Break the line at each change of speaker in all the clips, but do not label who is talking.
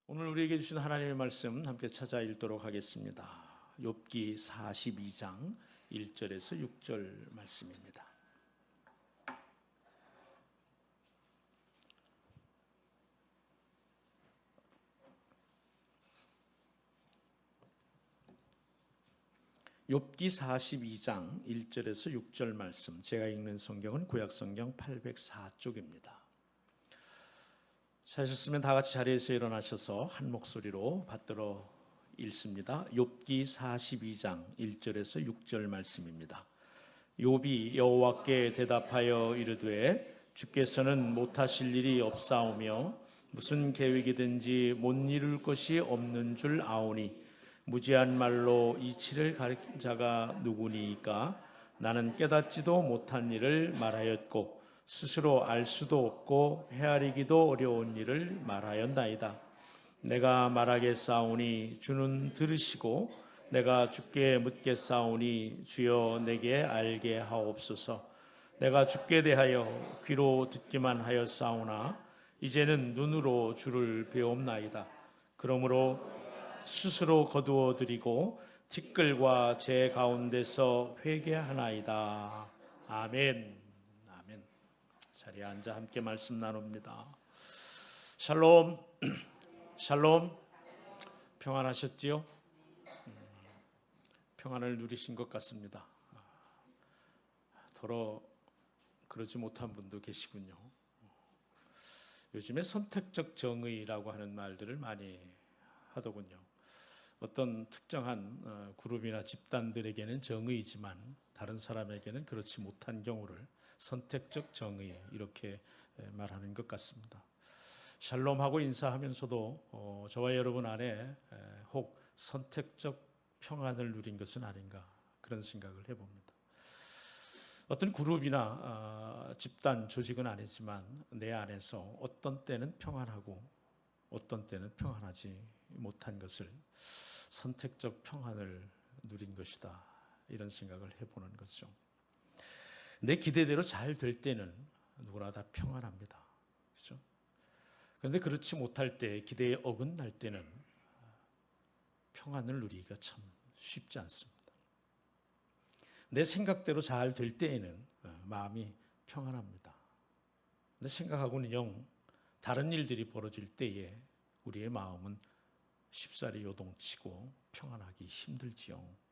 오늘 우리에게 주신 하나님의 말씀 함께 찾아 읽도록 하겠습니다. 욥기 42장 1절에서 6절 말씀입니다. 욥기 42장 1절에서 6절 말씀, 제가 읽는 성경은 구약성경 804쪽입니다. 찾으셨으면 다 같이 자리에서 일어나셔서 한 목소리로 받들어 읽습니다. 욥기 42장 1절에서 6절 말씀입니다. 욥이 여호와께 대답하여 이르되 주께서는 못하실 일이 없사오며 무슨 계획이든지 못 이룰 것이 없는 줄 아오니 무지한 말로 이치를 가리킨 자가 누구니이까. 나는 깨닫지도 못한 일을 말하였고 스스로 알 수도 없고 헤아리기도 어려운 일을 말하였나이다. 내가 말하겠사오니 주는 들으시고 내가 주께 묻겠사오니 주여 내게 알게 하옵소서. 내가 주께 대하여 귀로 듣기만 하였사오나 이제는 눈으로 주를 배옵나이다. 그러므로 스스로 거두어 드리고 티끌과 제 가운데서 회개하나이다. 아멘. 자리에 앉아 함께 말씀 나눕니다. 샬롬, 샬롬. 평안하셨지요? 평안을 누리신 것 같습니다. 더러 그러지 못한 분도 계시군요. 요즘에 선택적 정의라고 하는 말들을 많이 하더군요. 어떤 특정한 그룹이나 집단들에게는 정의이지만 다른 사람에게는 그렇지 못한 경우를 선택적 정의, 이렇게 말하는 것 같습니다. 샬롬하고 인사하면서도 저와 여러분 안에 혹 선택적 평안을 누린 것은 아닌가, 그런 생각을 해봅니다. 어떤 그룹이나 집단, 조직은 아니지만 내 안에서 어떤 때는 평안하고 어떤 때는 평안하지 못한 것을 선택적 평안을 누린 것이다, 이런 생각을 해보는 거죠. 내 기대대로 잘 될 때는 누구나 다 평안합니다. 그렇죠? 그런데 그렇지 못할 때, 기대에 어긋날 때는 평안을 누리기가 참 쉽지 않습니다. 내 생각대로 잘 될 때에는 마음이 평안합니다. 내 생각하고는 영 다른 일들이 벌어질 때에 우리의 마음은 쉽사리 요동치고 평안하기 힘들지요.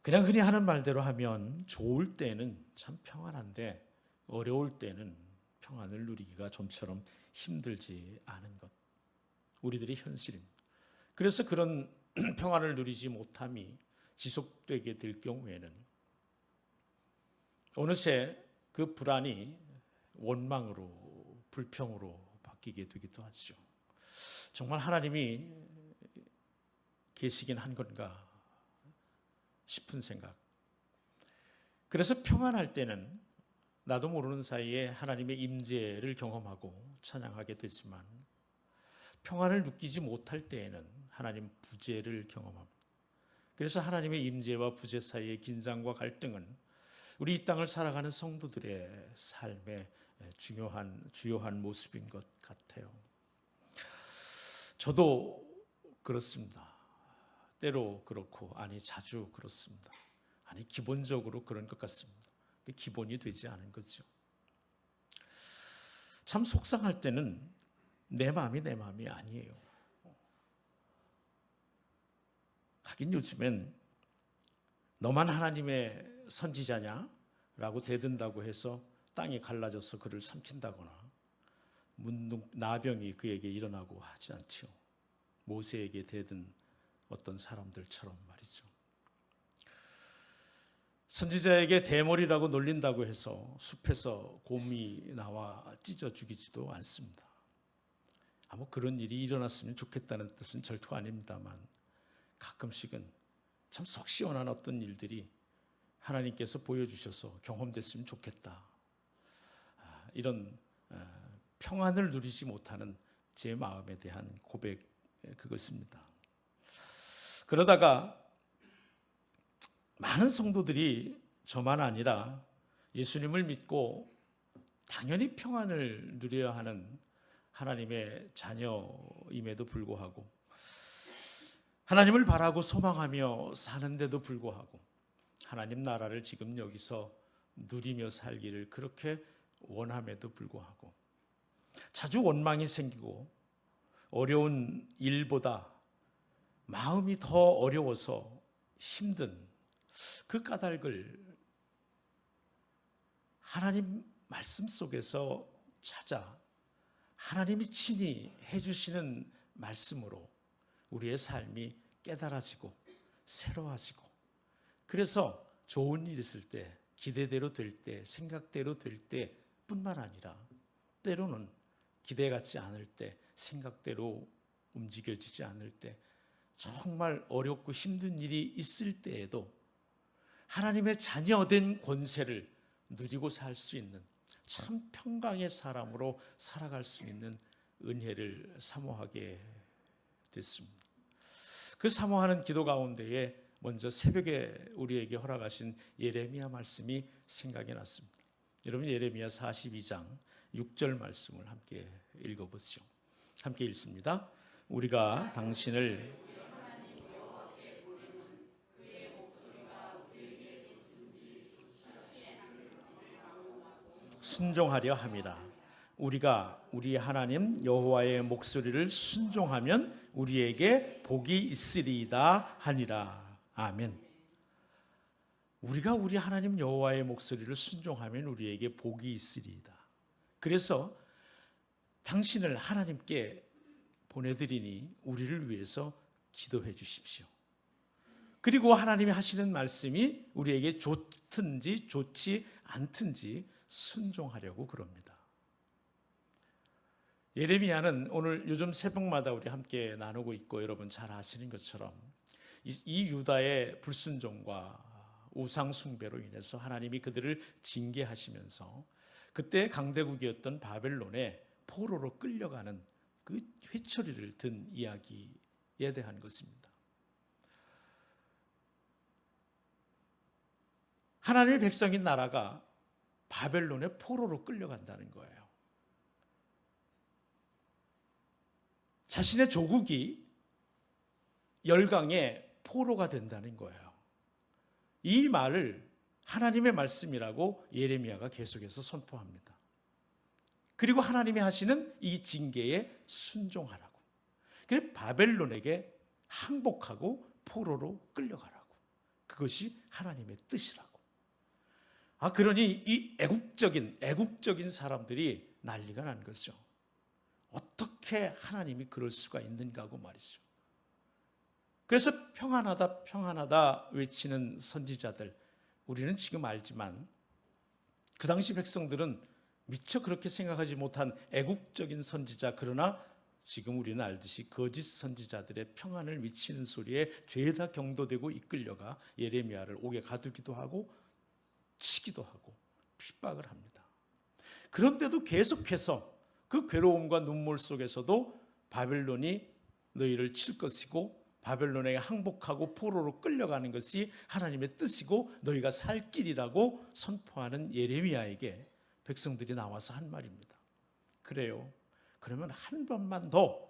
그냥 흔히 하는 말대로 하면 좋을 때는 참 평안한데 어려울 때는 평안을 누리기가 좀처럼 힘들지 않은 것, 우리들의 현실입니다. 그래서 그런 평안을 누리지 못함이 지속되게 될 경우에는 어느새 그 불안이 원망으로, 불평으로 바뀌게 되기도 하죠. 정말 하나님이 계시긴 한 건가 싶은 생각. 그래서 평안할 때는 나도 모르는 사이에 하나님의 임재를 경험하고 찬양하게 되지만, 평안을 느끼지 못할 때에는 하나님 부재를 경험합니다. 그래서 하나님의 임재와 부재 사이의 긴장과 갈등은 우리 이 땅을 살아가는 성도들의 삶의 주요한 모습인 것 같아요. 저도 그렇습니다. 때로 그렇고, 아니 자주 그렇습니다. 아니 기본적으로 그런 것 같습니다. 기본이 되지 않은 거죠. 참 속상할 때는 내 마음이 내 마음이 아니에요. 하긴 요즘엔 너만 하나님의 선지자냐? 라고 대든다고 해서 땅이 갈라져서 그를 삼킨다거나 나병이 그에게 일어나고 하지 않죠. 모세에게 대든 어떤 사람들처럼 말이죠. 선지자에게 대머리라고 놀린다고 해서 숲에서 곰이 나와 찢어 죽이지도 않습니다. 뭐 그런 일이 일어났으면 좋겠다는 뜻은 절대 아닙니다만, 가끔씩은 참 속 시원한 어떤 일들이 하나님께서 보여주셔서 경험됐으면 좋겠다, 이런 평안을 누리지 못하는 제 마음에 대한 고백, 그것입니다. 그러다가 많은 성도들이 저만 아니라 예수님을 믿고 당연히 평안을 누려야 하는 하나님의 자녀임에도 불구하고, 하나님을 바라고 소망하며 사는데도 불구하고 하나님 나라를 지금 여기서 누리며 살기를 그렇게 원함에도 불구하고 자주 원망이 생기고 어려운 일보다 마음이 더 어려워서 힘든 그 까닭을 하나님 말씀 속에서 찾아 하나님이 친히 해주시는 말씀으로 우리의 삶이 깨달아지고 새로워지고, 그래서 좋은 일 있을 때, 기대대로 될 때, 생각대로 될 때 뿐만 아니라 때로는 기대 같지 않을 때, 생각대로 움직여지지 않을 때, 정말 어렵고 힘든 일이 있을 때에도 하나님의 자녀된 권세를 누리고 살 수 있는 참 평강의 사람으로 살아갈 수 있는 은혜를 사모하게 됐습니다. 그 사모하는 기도 가운데에 먼저 새벽에 우리에게 허락하신 예레미야 말씀이 생각이 났습니다. 여러분, 예레미야 42장 6절 말씀을 함께 읽어보시죠. 함께 읽습니다. 우리가 당신을 순종하려 함이라. 우리가 우리 하나님 여호와의 목소리를 순종하면 우리에게 복이 있으리이다 하니라. 아멘. 우리가 우리 하나님 여호와의 목소리를 순종하면 우리에게 복이 있으리이다. 그래서 당신을 하나님께 보내드리니 우리를 위해서 기도해 주십시오. 그리고 하나님이 하시는 말씀이 우리에게 좋든지 좋지 않든지 순종하려고 그럽니다. 예레미야는 오늘 요즘 새벽마다 우리 함께 나누고 있고 여러분 잘 아시는 것처럼 이 유다의 불순종과 우상 숭배로 인해서 하나님이 그들을 징계하시면서 그때 강대국이었던 바벨론에 포로로 끌려가는 그 회초리를 든 이야기에 대한 것입니다. 하나님의 백성인 나라가 바벨론의 포로로 끌려간다는 거예요. 자신의 조국이 열강의 포로가 된다는 거예요. 이 말을 하나님의 말씀이라고 예레미야가 계속해서 선포합니다. 그리고 하나님이 하시는 이 징계에 순종하라고. 그래서 바벨론에게 항복하고 포로로 끌려가라고. 그것이 하나님의 뜻이라고. 그러니 이 애국적인 사람들이 난리가 난 거죠. 어떻게 하나님이 그럴 수가 있는가 하고 말이죠. 그래서 평안하다 평안하다 외치는 선지자들, 우리는 지금 알지만 그 당시 백성들은 미처 그렇게 생각하지 못한 애국적인 선지자, 그러나 지금 우리는 알듯이 거짓 선지자들의 평안을 외치는 소리에 죄다 경도되고 이끌려가 예레미야를 옥에 가두기도 하고 치기도 하고 핍박을 합니다. 그런데도 계속해서 그 괴로움과 눈물 속에서도 바벨론이 너희를 칠 것이고 바벨론에게 항복하고 포로로 끌려가는 것이 하나님의 뜻이고 너희가 살 길이라고 선포하는 예레미야에게 백성들이 나와서 한 말입니다. 그래요. 그러면 한 번만 더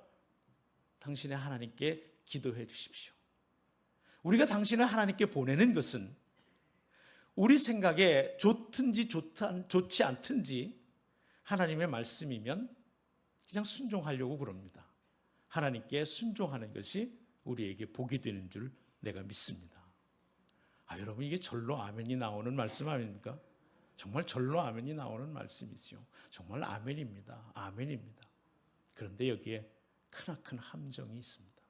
당신의 하나님께 기도해 주십시오. 우리가 당신을 하나님께 보내는 것은 우리 생각에 좋든지 좋지 않든지 하나님의 말씀이면 그냥 순종하려고 그럽니다. 하나님께 순종하는 것이 우리에게 복이 되는 줄 내가 믿습니다. 여러분, 이게 절로 아멘이 나오는 말씀 아닙니까? 정말 절로 아멘이 나오는 말씀이지요. 정말 아멘입니다. 아멘입니다. 그런데 여기에 크나큰 함정이 있습니다.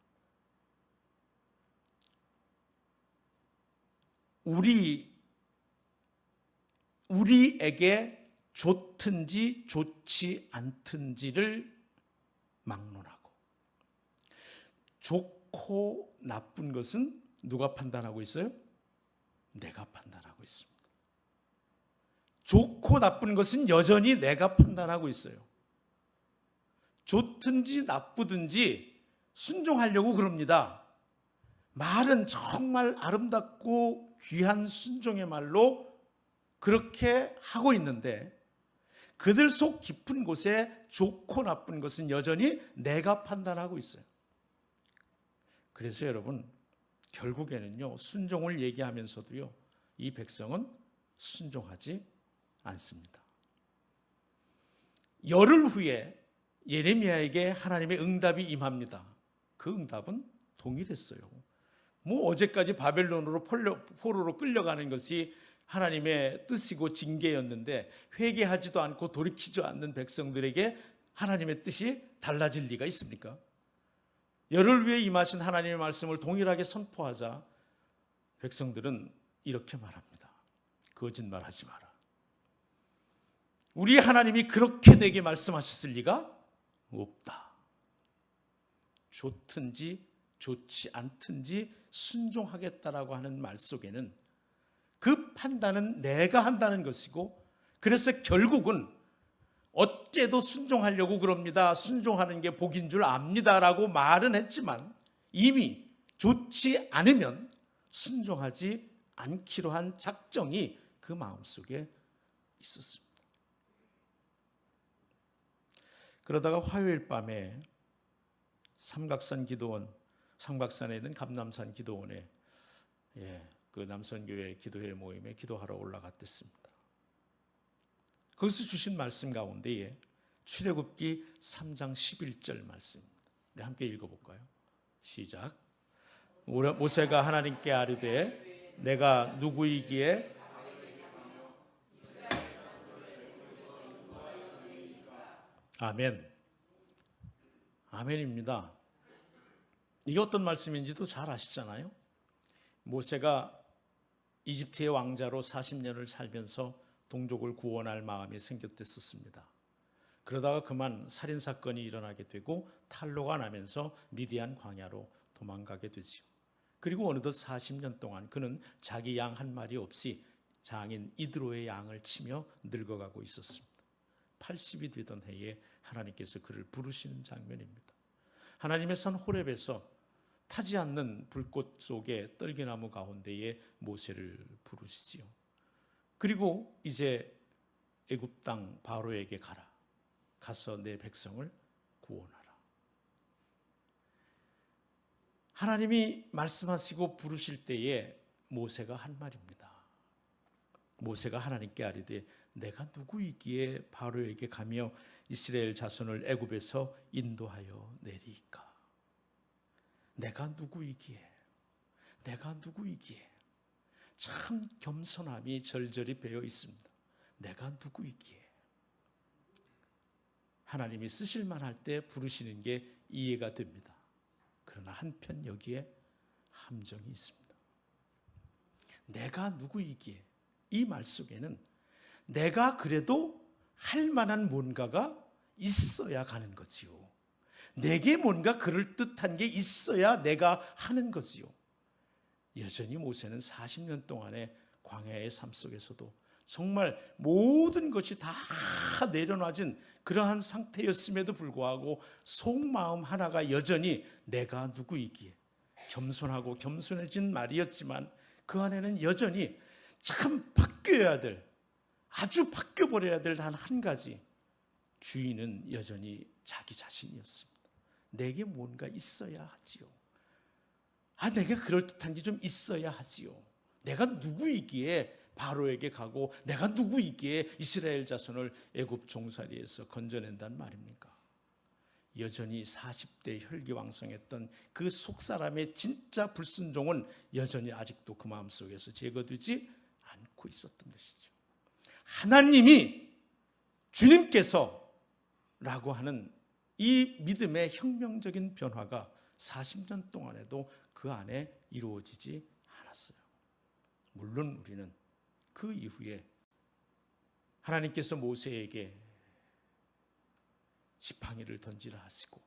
우리에게 좋든지 좋지 않든지를 막론하고, 좋고 나쁜 것은 누가 판단하고 있어요? 내가 판단하고 있습니다. 좋고 나쁜 것은 여전히 내가 판단하고 있어요. 좋든지 나쁘든지 순종하려고 그럽니다. 말은 정말 아름답고 귀한 순종의 말로 그렇게 하고 있는데 그들 속 깊은 곳에 좋고 나쁜 것은 여전히 내가 판단하고 있어요. 그래서 여러분, 결국에는요, 순종을 얘기하면서도요, 이 백성은 순종하지 않습니다. 열흘 후에 예레미야에게 하나님의 응답이 임합니다. 그 응답은 동일했어요. 뭐 어제까지 바벨론으로 포로로 끌려가는 것이 하나님의 뜻이고 징계였는데 회개하지도 않고 돌이키지 않는 백성들에게 하나님의 뜻이 달라질 리가 있습니까? 열흘 후에 임하신 하나님의 말씀을 동일하게 선포하자 백성들은 이렇게 말합니다. 거짓말하지 마라. 우리 하나님이 그렇게 내게 말씀하셨을 리가 없다. 좋든지 좋지 않든지 순종하겠다라고 하는 말 속에는 그 판단은 내가 한다는 것이고, 그래서 결국은 어째도 순종하려고 그럽니다. 순종하는 게 복인 줄 압니다라고 말은 했지만 이미 좋지 않으면 순종하지 않기로 한 작정이 그 마음속에 있었습니다. 그러다가 화요일 밤에 삼각산 기도원, 삼각산에 있는 감남산 기도원에 그 남선교회 기도회 모임에 기도하러 올라갔댔습니다. 거기서 주신 말씀 가운데에 출애굽기 3장 11절 말씀입니다. 함께 읽어볼까요? 시작. 모세가 하나님께 아뢰되 내가 누구이기에 아멘. 아멘입니다. 이게 어떤 말씀인지도 잘 아시잖아요. 모세가 이집트의 왕자로 40년을 살면서 동족을 구원할 마음이 생겼댔었습니다. 그러다가 그만 살인사건이 일어나게 되고 탈로가 나면서 미디안 광야로 도망가게 되지요. 그리고 어느덧 40년 동안 그는 자기 양 한 마리 없이 장인 이드로의 양을 치며 늙어가고 있었습니다. 80이 되던 해에 하나님께서 그를 부르시는 장면입니다. 하나님의 산 호렙에서 타지 않는 불꽃 속에 떨기나무 가운데에 모세를 부르시지요. 그리고 이제 애굽 땅 바로에게 가라. 가서 내 백성을 구원하라. 하나님이 말씀하시고 부르실 때에 모세가 한 말입니다. 모세가 하나님께 아뢰되 내가 누구이기에 바로에게 가며 이스라엘 자손을 애굽에서 인도하여 내리이까. 내가 누구이기에, 내가 누구이기에. 참 겸손함이 절절히 배어 있습니다. 내가 누구이기에. 하나님이 쓰실 만할 때 부르시는 게 이해가 됩니다. 그러나 한편 여기에 함정이 있습니다. 내가 누구이기에. 이 말 속에는 내가 그래도 할 만한 뭔가가 있어야 가는 거지요. 내게 뭔가 그럴듯한 게 있어야 내가 하는 거지요. 여전히 모세는 40년 동안의 광야의 삶 속에서도 정말 모든 것이 다 내려놔진 그러한 상태였음에도 불구하고 속마음 하나가 여전히 내가 누구이기에. 겸손하고 겸손해진 말이었지만 그 안에는 여전히 참 바뀌어야 될, 아주 바뀌어버려야 될 단 한 가지, 주인은 여전히 자기 자신이었습니다. 내게 뭔가 있어야 하지요. 내가 그럴듯한 게 좀 있어야 하지요. 내가 누구이기에 바로에게 가고 내가 누구이기에 이스라엘 자손을 애굽 종살이에서 건져낸단 말입니까? 여전히 40대 혈기왕성했던 그 속사람의 진짜 불순종은 여전히 아직도 그 마음속에서 제거되지 않고 있었던 것이죠. 하나님이 주님께서 라고 하는 이 믿음의 혁명적인 변화가 40년 동안에도 그 안에 이루어지지 않았어요. 물론 우리는 그 이후에 하나님께서 모세에게 지팡이를 던지라 하시고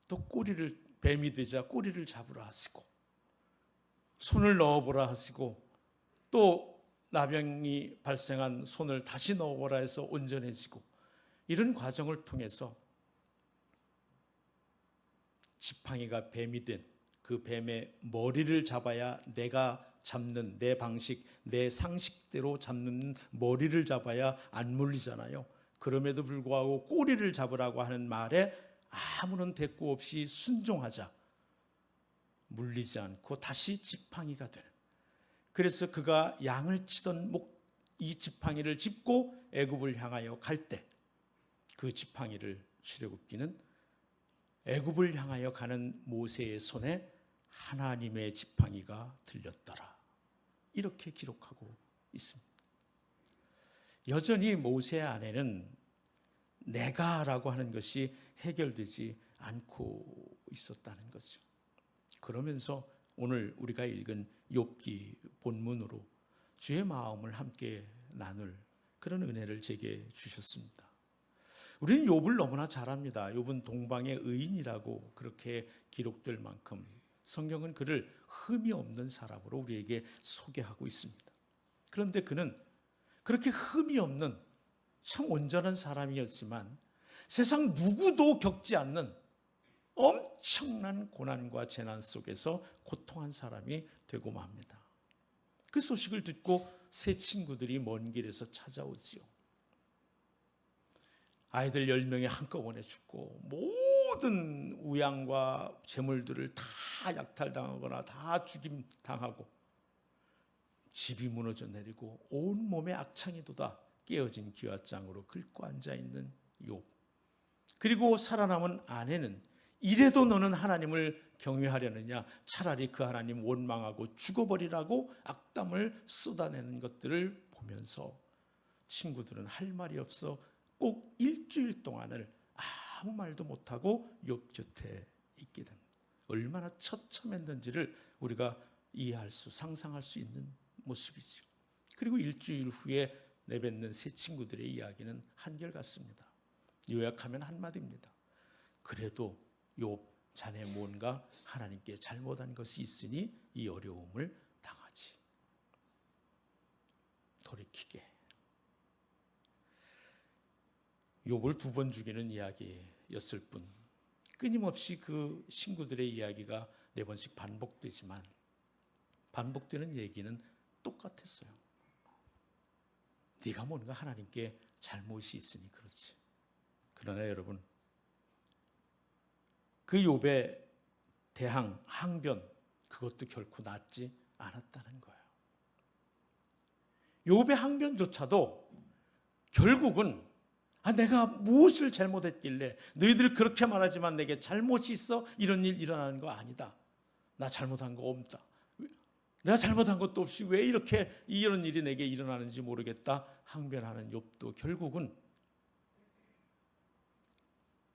또 꼬리를, 뱀이 되자 꼬리를 잡으라 하시고 손을 넣어보라 하시고 또 나병이 발생한 손을 다시 넣어보라 해서 온전해지고, 이런 과정을 통해서 지팡이가 뱀이 된 그 뱀의 머리를 잡아야 내가 잡는 내 방식, 내 상식대로 잡는 머리를 잡아야 안 물리잖아요. 그럼에도 불구하고 꼬리를 잡으라고 하는 말에 아무런 대꾸 없이 순종하자 물리지 않고 다시 지팡이가 되는, 그래서 그가 양을 치던 이 지팡이를 짚고 애굽을 향하여 갈 때 그 지팡이를 출애굽기는 애굽을 향하여 가는 모세의 손에 하나님의 지팡이가 들렸더라, 이렇게 기록하고 있습니다. 여전히 모세 안에는 내가라고 하는 것이 해결되지 않고 있었다는 거죠. 그러면서 오늘 우리가 읽은 욥기 본문으로 주의 마음을 함께 나눌 그런 은혜를 제게 주셨습니다. 우리는 욥을 너무나 잘 압니다. 욥은 동방의 의인이라고 그렇게 기록될 만큼 성경은 그를 흠이 없는 사람으로 우리에게 소개하고 있습니다. 그런데 그는 그렇게 흠이 없는 참 온전한 사람이었지만 세상 누구도 겪지 않는 엄청난 고난과 재난 속에서 고통한 사람이 되고 맙니다. 그 소식을 듣고 세 친구들이 먼 길에서 찾아오지요. 아이들 10명이 한꺼번에 죽고 모든 우양과 재물들을 다 약탈당하거나 다 죽임당하고 집이 무너져 내리고 온몸에 악창이 돋아 깨어진 기와장으로 긁고 앉아있는 욥. 그리고 살아남은 아내는 이래도 너는 하나님을 경외하려느냐, 차라리 그 하나님 원망하고 죽어버리라고 악담을 쏟아내는 것들을 보면서 친구들은 할 말이 없어 꼭 일주일 동안을 아무 말도 못하고 욥 곁에 있게 됩니다. 얼마나 처참했는지를 우리가 이해할 수, 상상할 수 있는 모습이죠. 그리고 일주일 후에 내뱉는 세 친구들의 이야기는 한결같습니다. 요약하면 한마디입니다. 그래도 욥, 자네 뭔가 하나님께 잘못한 것이 있으니 이 어려움을 당하지. 돌이키게. 욥을 2번 죽이는 이야기였을 뿐 끊임없이 그 친구들의 이야기가 4번씩 반복되지만 반복되는 얘기는 똑같았어요. 네가 뭔가 하나님께 잘못이 있으니 그렇지. 그러나 여러분, 그 욥의 대항, 항변, 그것도 결코 낫지 않았다는 거예요. 욥의 항변조차도 결국은 내가 무엇을 잘못했길래 너희들 그렇게 말하지만 내게 잘못이 있어 이런 일 일어나는 거 아니다. 나 잘못한 거 없다. 내가 잘못한 것도 없이 왜 이렇게 이런 일이 내게 일어나는지 모르겠다 항변하는 욥도 결국은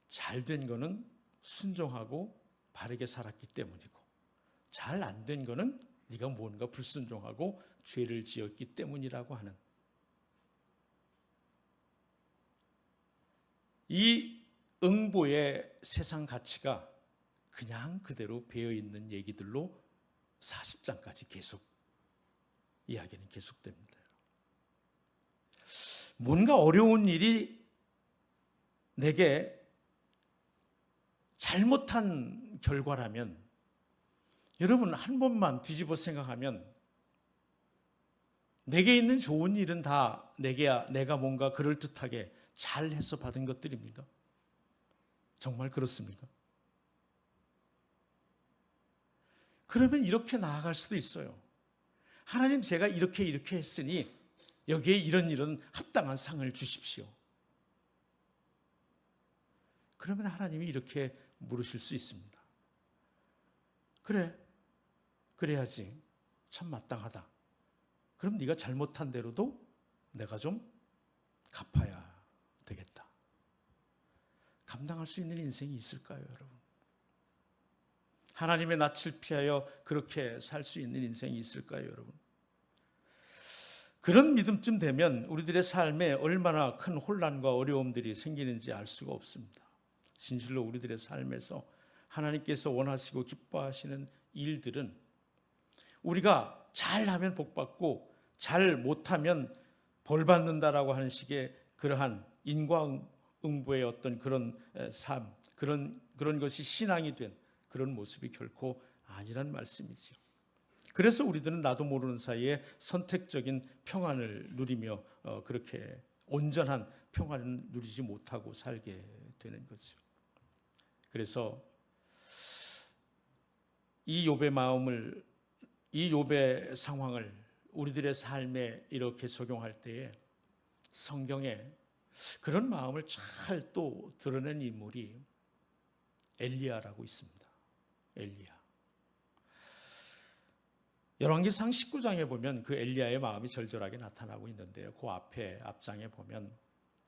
잘된 거는 순종하고 바르게 살았기 때문이고 잘 안 된 거는 네가 뭔가 불순종하고 죄를 지었기 때문이라고 하는 이 응보의 세상 가치가 그냥 그대로 배어있는 얘기들로 40장까지 계속 이야기는 계속됩니다. 뭔가 어려운 일이 내게 잘못한 결과라면 여러분 한 번만 뒤집어 생각하면 내게 있는 좋은 일은 다 내가 뭔가 그럴듯하게 잘해서 받은 것들입니까? 정말 그렇습니까? 그러면 이렇게 나아갈 수도 있어요. 하나님, 제가 이렇게 했으니 여기에 이런 합당한 상을 주십시오. 그러면 하나님이 이렇게 물으실 수 있습니다. 그래야지 참 마땅하다. 그럼 네가 잘못한 대로도 내가 좀 갚아야 되겠다. 감당할 수 있는 인생이 있을까요, 여러분? 하나님의 낯을 피하여 그렇게 살 수 있는 인생이 있을까요, 여러분? 그런 믿음쯤 되면 우리들의 삶에 얼마나 큰 혼란과 어려움들이 생기는지 알 수가 없습니다. 진실로 우리들의 삶에서 하나님께서 원하시고 기뻐하시는 일들은 우리가 잘하면 복받고 잘 못하면 벌받는다라고 하는 식의 그러한 인과응보의 어떤 그런 삶, 그런 것이 신앙이 된 그런 모습이 결코 아니란 말씀이지요. 그래서 우리들은 나도 모르는 사이에 선택적인 평안을 누리며 그렇게 온전한 평안을 누리지 못하고 살게 되는 거죠. 그래서 이 욥의 상황을 우리들의 삶에 이렇게 적용할 때에 성경에 그런 마음을 잘 또 드러낸 인물이 엘리야라고 있습니다. 엘리야. 열왕기상 19장에 보면 그 엘리야의 마음이 절절하게 나타나고 있는데요. 그 앞장에 보면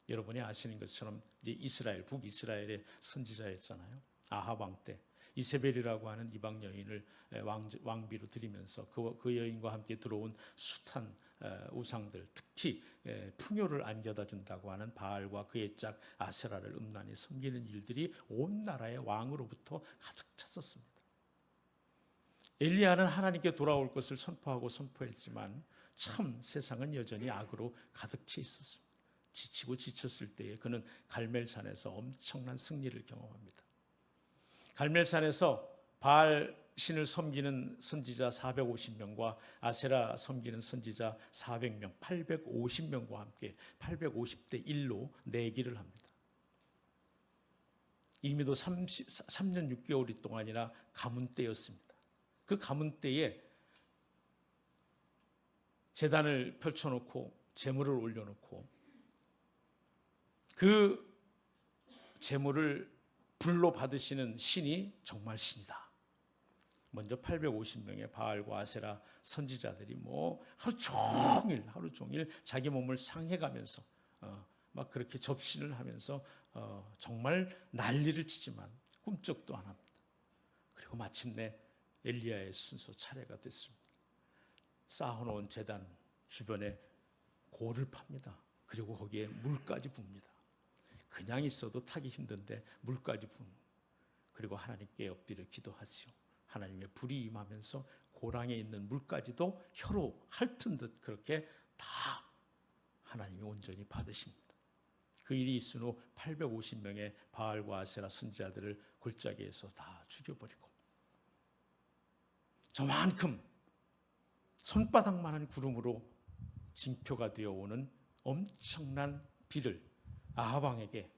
여러분이 아시는 것처럼 이제 북이스라엘의 선지자였잖아요. 아합 왕 때 이세벨이라고 하는 이방 여인을 왕비로 들이면서 그 여인과 함께 들어온 숱한 우상들, 특히 풍요를 안겨다 준다고 하는 바알과 그의 짝 아세라를 음란히 섬기는 일들이 온 나라의 왕으로부터 가득 찼었습니다. 엘리야는 하나님께 돌아올 것을 선포했지만 참 세상은 여전히 악으로 가득 차 있었습니다. 지치고 지쳤을 때에 그는 갈멜산에서 엄청난 승리를 경험합니다. 갈멜산에서 바알 신을 섬기는 선지자 450명과 아세라 섬기는 선지자 400명, 850명과 함께 850대 1로 내기를 합니다. 이미도 3년 6개월 동안이나 가문 때였습니다. 그 가문 때에 제단을 펼쳐놓고 제물을 올려놓고 그 제물을 불로 받으시는 신이 정말 신이다. 먼저 850명의 바알과 아세라 선지자들이 하루 종일 자기 몸을 상해가면서 막 그렇게 접신을 하면서 정말 난리를 치지만 꿈쩍도 안 합니다. 그리고 마침내 엘리야의 순서 차례가 됐습니다. 쌓아놓은 제단 주변에 골을 팝니다. 그리고 거기에 물까지 붓니다. 그냥 있어도 타기 힘든데 물까지 붓는. 그리고 하나님께 엎드려 기도하지요. 하나님의 불이 임하면서 고랑에 있는 물까지도 혀로 핥은 듯 그렇게 다 하나님이 온전히 받으십니다. 그 일이 있은 후 850명의 바알과 아세라 선지자들을 골짜기에서 다 죽여버리고 저만큼 손바닥만한 구름으로 징표가 되어오는 엄청난 비를 아합 왕에게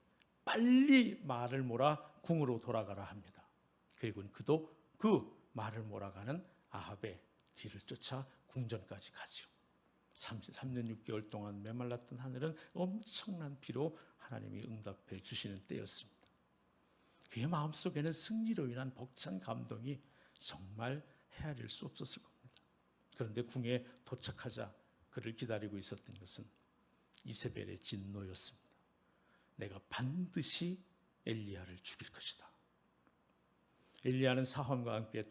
빨리 말을 몰아 궁으로 돌아가라 합니다. 그리고 그도 그 말을 몰아가는 아합의 뒤를 쫓아 궁전까지 가지요. 3년 6개월 동안 메말랐던 하늘은 엄청난 비로 하나님이 응답해 주시는 때였습니다. 그의 마음속에는 승리로 인한 벅찬 감동이 정말 헤아릴 수 없었을 겁니다. 그런데 궁에 도착하자 그를 기다리고 있었던 것은 이세벨의 진노였습니다. 내가 반드시 엘리야를 죽일 것이다. 엘리야는 사환과 함께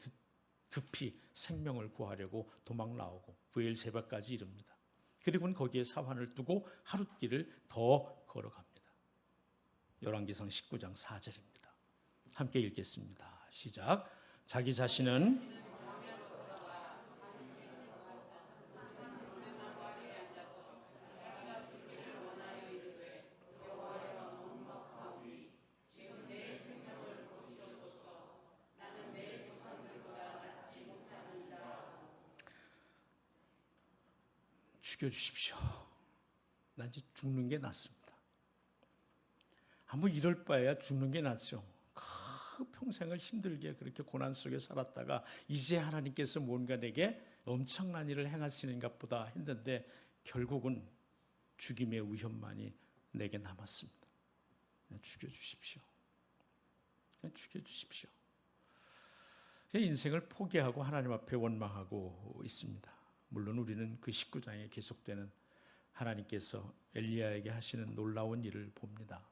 급히 생명을 구하려고 도망 나오고 부엘 새벽까지 이릅니다. 그리고는 거기에 사환을 두고 하룻길을 더 걸어갑니다. 열왕기상 19장 4절입니다. 함께 읽겠습니다. 시작. 자기 자신은 죽여주십시오. 난 이제 죽는 게 낫습니다. 이럴 바에야 죽는 게 낫죠. 그 평생을 힘들게 그렇게 고난 속에 살았다가 이제 하나님께서 뭔가 내게 엄청난 일을 행하시는 것보다 했는데 결국은 죽임의 위험만이 내게 남았습니다. 죽여주십시오. 죽여주십시오. 인생을 포기하고 하나님 앞에 원망하고 있습니다. 물론 우리는 그 19장에 계속되는 하나님께서 엘리야에게 하시는 놀라운 일을 봅니다.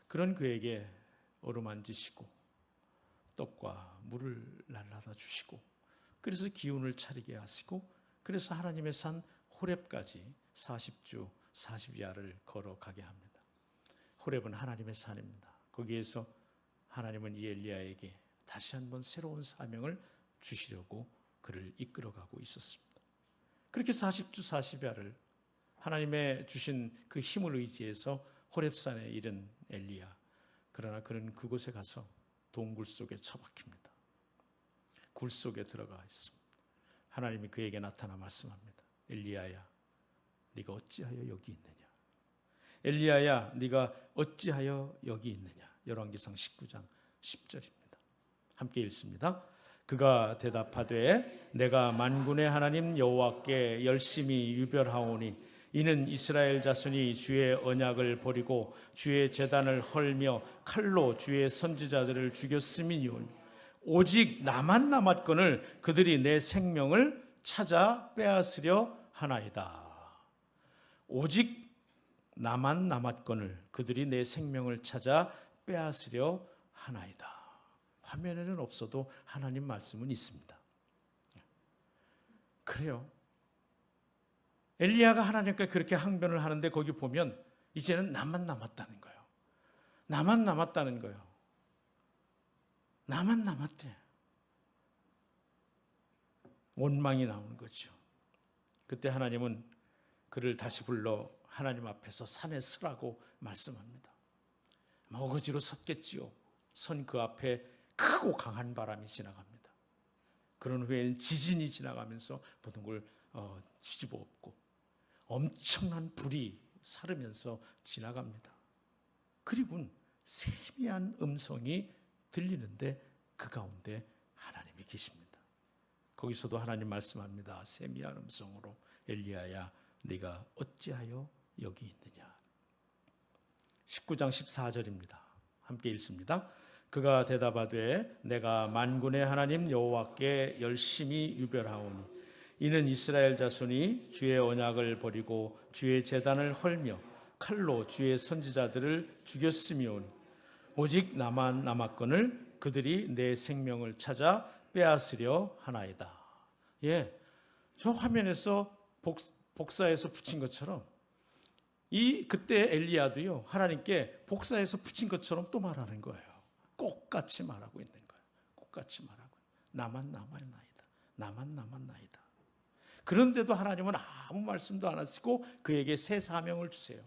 그런 그에게 어루만지시고 떡과 물을 날라다 주시고 그래서 기운을 차리게 하시고 그래서 하나님의 산 호렙까지 40주 40야를 걸어가게 합니다. 호렙은 하나님의 산입니다. 거기에서 하나님은 이 엘리야에게 다시 한번 새로운 사명을 주시려고 그를 이끌어가고 있었습니다. 그렇게 40주 40야를 하나님의 주신 그 힘을 의지해서 호렙산에 이른 엘리야. 그러나 그는 그곳에 가서 동굴 속에 처박힙니다. 굴 속에 들어가 있습니다. 하나님이 그에게 나타나 말씀합니다. 엘리야야, 네가 어찌하여 여기 있느냐? 엘리야야 네가 어찌하여 여기 있느냐. 열왕기상 19장 10절입니다. 함께 읽습니다. 그가 대답하되 내가 만군의 하나님 여호와께 열심히 유별하오니 이는 이스라엘 자손이 주의 언약을 버리고 주의 제단을 헐며 칼로 주의 선지자들을 죽였음이니오니 오직 나만 남았거늘 그들이 내 생명을 찾아 빼앗으려 하나이다. 오직 나만 남았거늘 그들이 내 생명을 찾아 빼앗으려 하나이다. 화면에는 없어도 하나님 말씀은 있습니다. 그래요. 엘리야가 하나님께 그렇게 항변을 하는데 거기 보면 이제는 나만 남았다는 거예요. 나만 남았다는 거예요. 나만 남았대. 원망이 나오는 거죠. 그때 하나님은 그를 다시 불러 하나님 앞에서 산에 서라고 말씀합니다. 어거지로 섰겠지요. 선 그 앞에 크고 강한 바람이 지나갑니다. 그런 후에는 지진이 지나가면서 모든 걸 뒤집어 엎고 엄청난 불이 사르면서 지나갑니다. 그리고는 세미한 음성이 들리는데 그 가운데 하나님이 계십니다. 거기서도 하나님 말씀합니다. 세미한 음성으로 엘리야야 네가 어찌하여 여기 있느냐. 19장 14절입니다. 함께 읽습니다. 그가 대답하되 내가 만군의 하나님 여호와께 열심히 유별하오니 이는 이스라엘 자손이 주의 언약을 버리고 주의 제단을 헐며 칼로 주의 선지자들을 죽였음이오니 오직 나만 남았거늘 그들이 내 생명을 찾아 빼앗으려 하나이다. 예, 저 화면에서 복사해서 붙인 것처럼 그때 엘리야도요 하나님께 복사해서 붙인 것처럼 또 말하는 거예요. 똑같이 말하고 있는 거예요. 똑같이 말하고 나만 남았나이다. 나만 남았나이다. 그런데도 하나님은 아무 말씀도 안 하시고 그에게 새 사명을 주세요.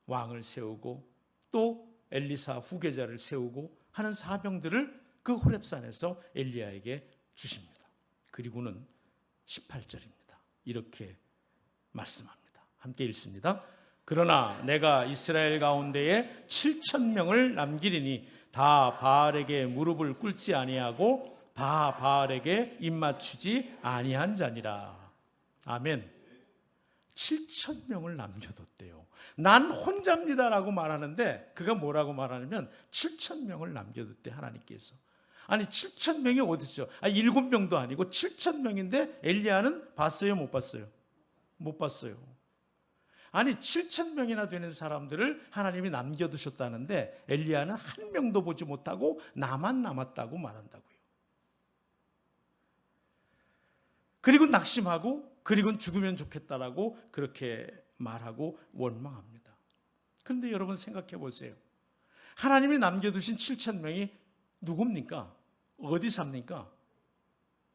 왕을 세우고 또 엘리사 후계자를 세우고 하는 사명들을 그 호렙산에서 엘리야에게 주십니다. 그리고는 18절입니다. 이렇게 말씀합니다. 함께 읽습니다. 그러나 내가 이스라엘 가운데에 7,000명을 남기리니 다 바알에게 무릎을 꿇지 아니하고 다 바알에게 입맞추지 아니한 자니라. 아멘. 7,000명을 남겨뒀대요. 난 혼자입니다라고 말하는데 그가 뭐라고 말하냐면 7,000명을 남겨뒀대 하나님께서. 아니 7,000명이 어디 있죠? 7명도 아니고 7,000명인데 엘리야는 봤어요? 못 봤어요? 못 봤어요. 아니 7,000명이나 되는 사람들을 하나님이 남겨두셨다는데 엘리야는 한 명도 보지 못하고 나만 남았다고 말한다고요. 그리고 낙심하고 그리고 죽으면 좋겠다라고 그렇게 말하고 원망합니다. 그런데 여러분 생각해 보세요. 하나님이 남겨두신 7,000명이 누굽니까? 어디 삽니까?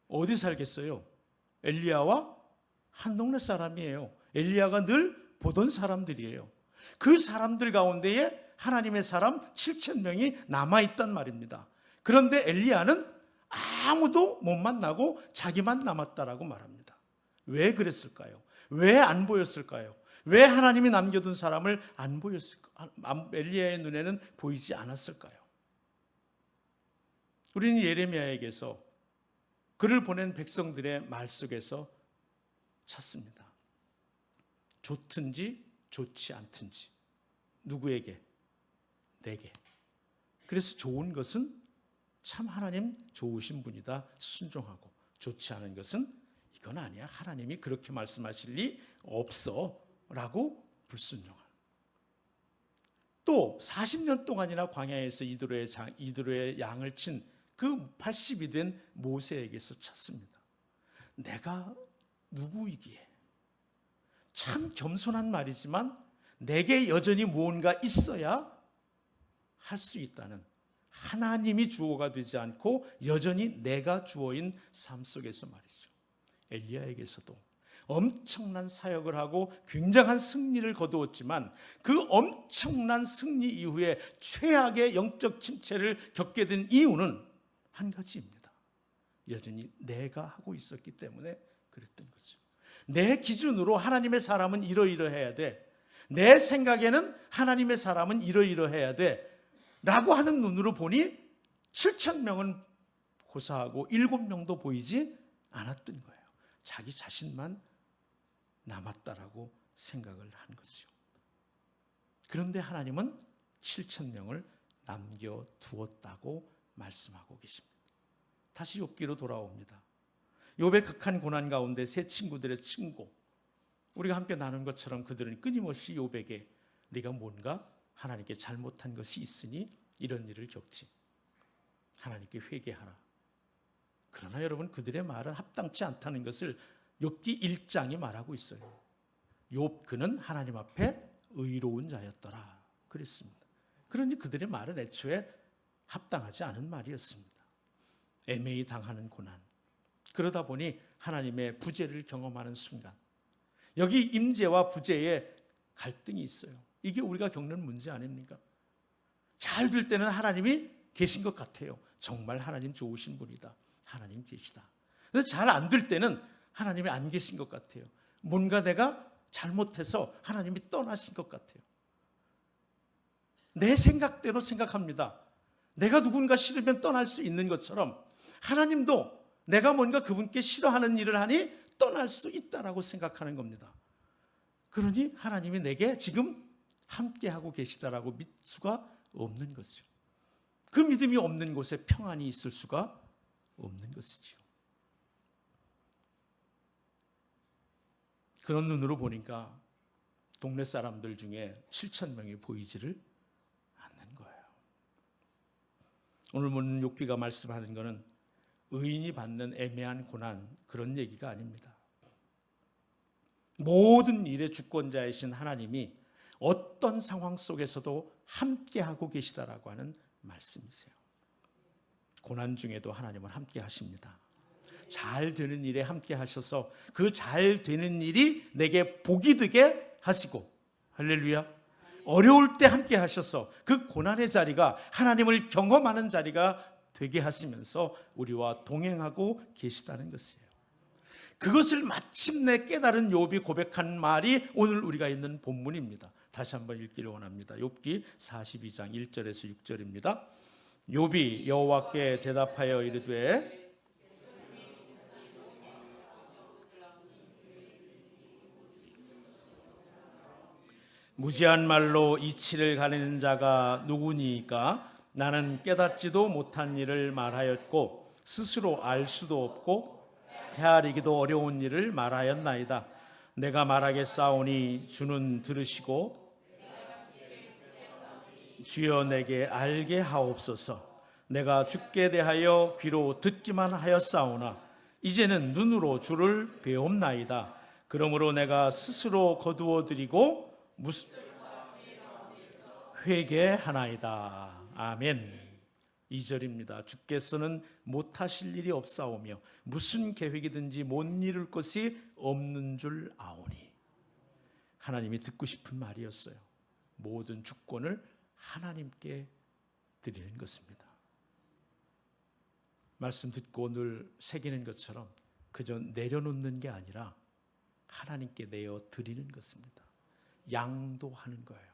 어디 살겠어요? 엘리야와 한 동네 사람이에요. 엘리야가 늘 보던 사람들이에요. 그 사람들 가운데에 하나님의 사람 7,000명이 남아있단 말입니다. 그런데 엘리야는 아무도 못 만나고 자기만 남았다라고 말합니다. 왜 그랬을까요? 왜 안 보였을까요? 왜 하나님이 남겨둔 사람을 안 보였을까요? 엘리야의 눈에는 보이지 않았을까요? 우리는 예레미야에게서 그를 보낸 백성들의 말 속에서 찾습니다. 좋든지 좋지 않든지 누구에게? 내게. 그래서 좋은 것은 참 하나님 좋으신 분이다 순종하고 좋지 않은 것은 이건 아니야 하나님이 그렇게 말씀하실 리 없어 라고 불순종하는. 또 40년 동안이나 광야에서 이드로의 양을 친 그 80이 된 모세에게서 찾습니다. 내가 누구이기에 참 겸손한 말이지만 내게 여전히 무언가 있어야 할 수 있다는 하나님이 주어가 되지 않고 여전히 내가 주어인 삶 속에서 말이죠. 엘리야에게서도 엄청난 사역을 하고 굉장한 승리를 거두었지만 그 엄청난 승리 이후에 최악의 영적 침체를 겪게 된 이유는 한 가지입니다. 여전히 내가 하고 있었기 때문에 그랬던 거죠. 내 기준으로 하나님의 사람은 이러이러해야 돼. 내 생각에는 하나님의 사람은 이러이러해야 돼 라고 하는 눈으로 보니 7,000명은 고사하고 7명도 보이지 않았던 거예요. 자기 자신만 남았다라고 생각을 한 것이죠. 그런데 하나님은 7,000명을 남겨두었다고 말씀하고 계십니다. 다시 욥기로 돌아옵니다. 욥의 극한 고난 가운데 세 친구들의 친구, 우리가 함께 나눈 것처럼 그들은 끊임없이 욥에게 네가 뭔가 하나님께 잘못한 것이 있으니 이런 일을 겪지, 하나님께 회개하라. 그러나 여러분, 그들의 말은 합당치 않다는 것을 욥기 1장이 말하고 있어요. 욥 그는 하나님 앞에 의로운 자였더라 그랬습니다. 그러니 그들의 말은 애초에 합당하지 않은 말이었습니다. 애매히 당하는 고난, 그러다 보니 하나님의 부재를 경험하는 순간, 여기 임재와 부재의 갈등이 있어요. 이게 우리가 겪는 문제 아닙니까? 잘 될 때는 하나님이 계신 것 같아요. 정말 하나님 좋으신 분이다, 하나님 계시다. 그런데 잘 안 될 때는 하나님이 안 계신 것 같아요. 뭔가 내가 잘못해서 하나님이 떠나신 것 같아요. 내 생각대로 생각합니다. 내가 누군가 싫으면 떠날 수 있는 것처럼 하나님도 내가 뭔가 그분께 싫어하는 일을 하니 떠날 수 있다라고 생각하는 겁니다. 그러니 하나님이 내게 지금 함께하고 계시다라고 믿을 수가 없는 것이죠. 그 믿음이 없는 곳에 평안이 있을 수가 없는 것이죠. 그런 눈으로 보니까 동네 사람들 중에 7,000명이 보이지를 않는 거예요. 오늘 보는 욥기가 말씀하는 것은 의인이 받는 애매한 고난, 그런 얘기가 아닙니다. 모든 일의 주권자이신 하나님이 어떤 상황 속에서도 함께하고 계시다라고 하는 말씀이세요. 고난 중에도 하나님은 함께 하십니다. 잘 되는 일에 함께 하셔서 그 잘 되는 일이 내게 복이 되게 하시고, 할렐루야, 어려울 때 함께 하셔서 그 고난의 자리가 하나님을 경험하는 자리가 되게 하시면서 우리와 동행하고 계시다는 것이에요. 그것을 마침내 깨달은 욥이 고백한 말이 오늘 우리가 있는 본문입니다. 다시 한번 읽기를 원합니다. 욥기 42장 1절에서 6절입니다. 욥이 여호와께 대답하여 이르되 무지한 말로 이치를 가리는 자가 누구니이까? 나는 깨닫지도 못한 일을 말하였고 스스로 알 수도 없고 헤아리기도 어려운 일을 말하였나이다. 내가 말하겠사오니 주는 들으시고 주여 내게 알게 하옵소서. 내가 주께 대하여 귀로 듣기만 하였사오나 이제는 눈으로 주를 배옵나이다. 그러므로 내가 스스로 거두어드리고 회개하나이다. 아멘. 2절입니다. 주께서는 못하실 일이 없사오며 무슨 계획이든지 못 이룰 것이 없는 줄 아오니. 하나님이 듣고 싶은 말이었어요. 모든 주권을 하나님께 드리는 것입니다. 말씀 듣고 늘 새기는 것처럼 그저 내려놓는 게 아니라 하나님께 내어 드리는 것입니다. 양도하는 거예요.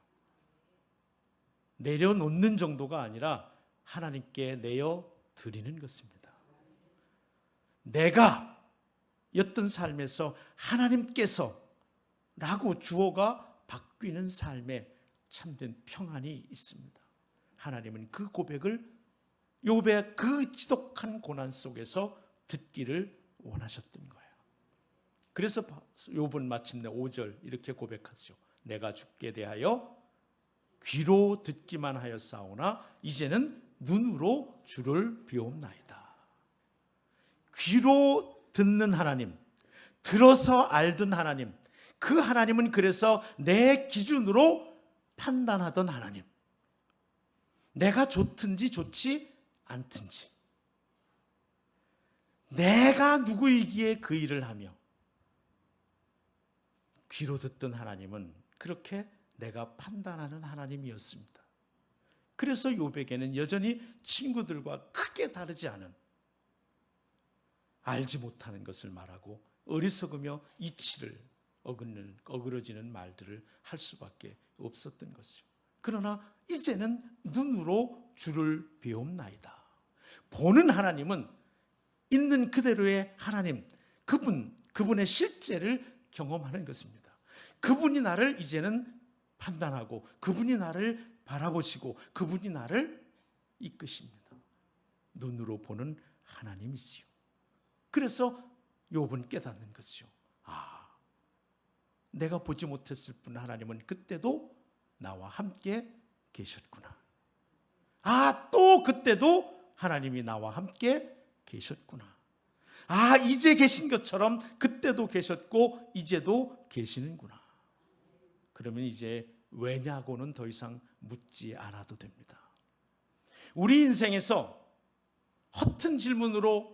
내려놓는 정도가 아니라 하나님께 내어 드리는 것입니다. 내가 였던 삶에서 하나님께서 라고 주어가 바뀌는 삶에 참된 평안이 있습니다. 하나님은 그 고백을 욥의 그 지독한 고난 속에서 듣기를 원하셨던 거예요. 그래서 욥은 마침내 5절 이렇게 고백하죠. 내가 주께 대하여 귀로 듣기만 하였사오나 이제는 눈으로 주를 비옵나이다. 귀로 듣는 하나님, 들어서 알던 하나님, 그 하나님은 그래서 내 기준으로 판단하던 하나님, 내가 좋든지 좋지 않든지 내가 누구이기에 그 일을 하며 귀로 듣던 하나님은 그렇게 내가 판단하는 하나님이었습니다. 그래서 욥에게는 여전히 친구들과 크게 다르지 않은, 알지 못하는 것을 말하고 어리석으며 이치를 어그러지는 말들을 할 수밖에 없었던 것이죠. 그러나 이제는 눈으로 주를 배움나이다. 보는 하나님은 있는 그대로의 하나님, 그분의 실제를 경험하는 것입니다. 그분이 나를 이제는 판단하고 그분이 나를 바라보시고 그분이 나를 이끄십니다. 눈으로 보는 하나님이지요. 그래서 욥은 깨닫는 것이죠. 내가 보지 못했을 뿐 하나님은 그때도 나와 함께 계셨구나. 또 그때도 하나님이 나와 함께 계셨구나. 이제 계신 것처럼 그때도 계셨고 이제도 계시는구나. 그러면 이제 왜냐고는 더 이상 묻지 않아도 됩니다. 우리 인생에서 허튼 질문으로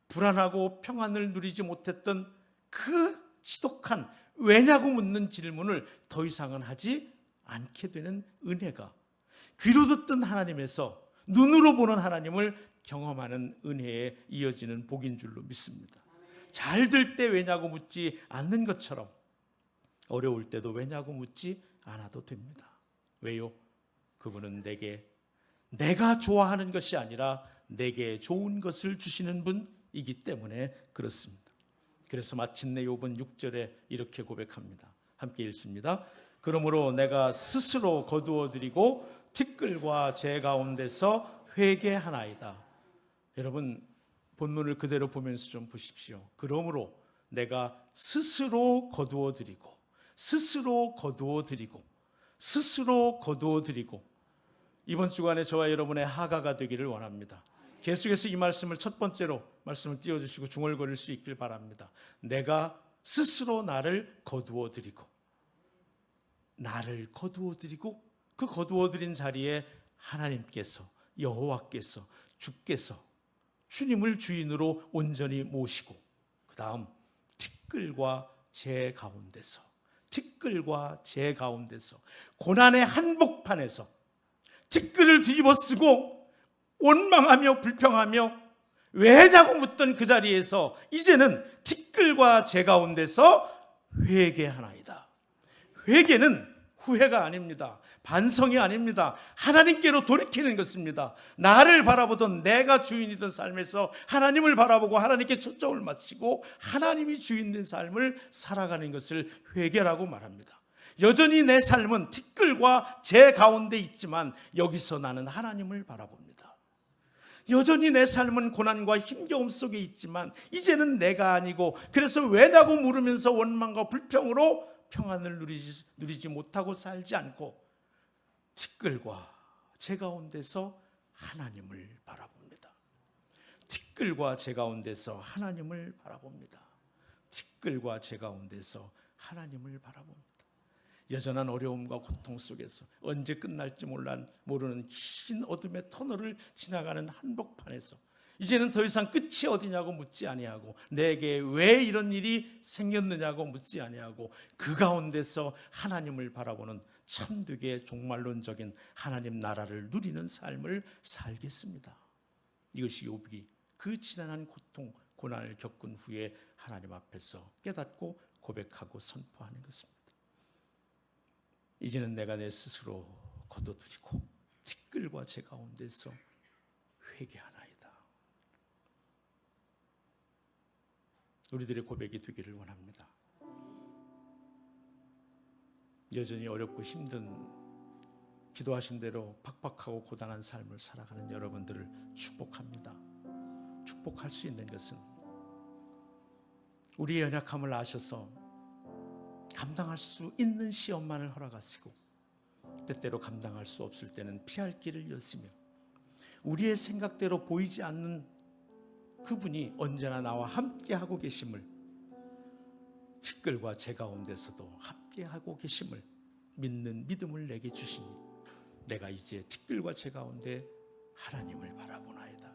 불안하고 평안을 누리지 못했던 그 지독한 왜냐고 묻는 질문을 더 이상은 하지 않게 되는 은혜가 귀로 듣던 하나님에서 눈으로 보는 하나님을 경험하는 은혜에 이어지는 복인 줄로 믿습니다. 잘 될 때 왜냐고 묻지 않는 것처럼 어려울 때도 왜냐고 묻지 않아도 됩니다. 왜요? 그분은 내가 좋아하는 것이 아니라 내게 좋은 것을 주시는 분이기 때문에 그렇습니다. 그래서 마침내 욥은 6절에 이렇게 고백합니다. 함께 읽습니다. 그러므로 내가 스스로 거두어드리고 티끌과 재 가운데서 회개하나이다. 여러분 본문을 그대로 보면서 좀 보십시오. 그러므로 내가 스스로 거두어드리고 이번 주간에 저와 여러분의 하가가 되기를 원합니다. 계속해서 이 말씀을 첫 번째로 말씀을 띄워주시고 중얼거릴 수 있길 바랍니다. 내가 스스로 나를 거두어드리고 그 거두어드린 자리에 하나님께서 여호와께서 주께서 주님을 주인으로 온전히 모시고 그 다음 티끌과 재 가운데서 고난의 한복판에서 티끌을 뒤집어 쓰고 원망하며 불평하며 왜냐고 묻던 그 자리에서 이제는 티끌과 재 가운데서 회개하나이다. 회개는 후회가 아닙니다. 반성이 아닙니다. 하나님께로 돌이키는 것입니다. 나를 바라보던 내가 주인이던 삶에서 하나님을 바라보고 하나님께 초점을 맞추고 하나님이 주인된 삶을 살아가는 것을 회개라고 말합니다. 여전히 내 삶은 티끌과 재 가운데 있지만 여기서 나는 하나님을 바라봅니다. 여전히 내 삶은 고난과 힘겨움 속에 있지만 이제는 내가 아니고 그래서 왜냐고 물으면서 원망과 불평으로 평안을 누리지 못하고 살지 않고 티끌과 재 가운데서 하나님을 바라봅니다. 티끌과 재 가운데서 하나님을 바라봅니다. 여전한 어려움과 고통 속에서 언제 끝날지 모르는 긴 어둠의 터널을 지나가는 한복판에서 이제는 더 이상 끝이 어디냐고 묻지 아니하고 내게 왜 이런 일이 생겼느냐고 묻지 아니하고 그 가운데서 하나님을 바라보는 참되게 종말론적인 하나님 나라를 누리는 삶을 살겠습니다. 이것이 욥이 그 지난한 고통, 고난을 겪은 후에 하나님 앞에서 깨닫고 고백하고 선포하는 것입니다. 이제는 내가 내 스스로 거둬들이고 티끌과 재 가운데서 회개하나이다. 우리들의 고백이 되기를 원합니다. 여전히 어렵고 힘든 기도하신 대로 팍팍하고 고단한 삶을 살아가는 여러분들을 축복합니다. 축복할 수 있는 것은 우리의 연약함을 아셔서 감당할 수 있는 시험만을 허락하시고 때때로 감당할 수 없을 때는 피할 길을 여시며 우리의 생각대로 보이지 않는 그분이 언제나 나와 함께하고 계심을 티끌과 재 가운데서도 함께하고 계심을 믿는 믿음을 내게 주시니 내가 이제 티끌과 재 가운데 하나님을 바라보나이다.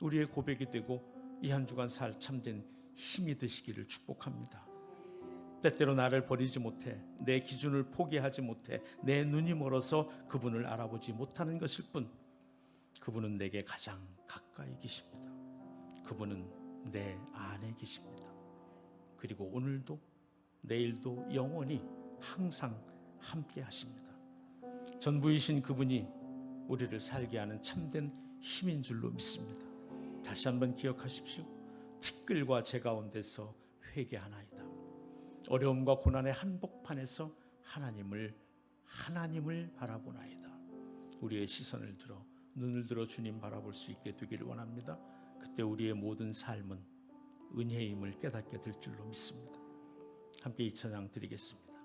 우리의 고백이 되고 이 한 주간 살 참된 힘이 되시기를 축복합니다. 때때로 나를 버리지 못해 내 기준을 포기하지 못해 내 눈이 멀어서 그분을 알아보지 못하는 것일 뿐 그분은 내게 가장 가까이 계십니다. 그분은 내 안에 계십니다. 그리고 오늘도 내일도 영원히 항상 함께 하십니다. 전부이신 그분이 우리를 살게 하는 참된 힘인 줄로 믿습니다. 다시 한번 기억하십시오. 티끌과 재 가운데서 회개하나이다. 어려움과 고난의 한복판에서 하나님을 바라보나이다. 우리의 시선을 들어 눈을 들어 주님 바라볼 수 있게 되기를 원합니다. 그때 우리의 모든 삶은 은혜임을 깨닫게 될 줄로 믿습니다. 함께 이 찬양 드리겠습니다.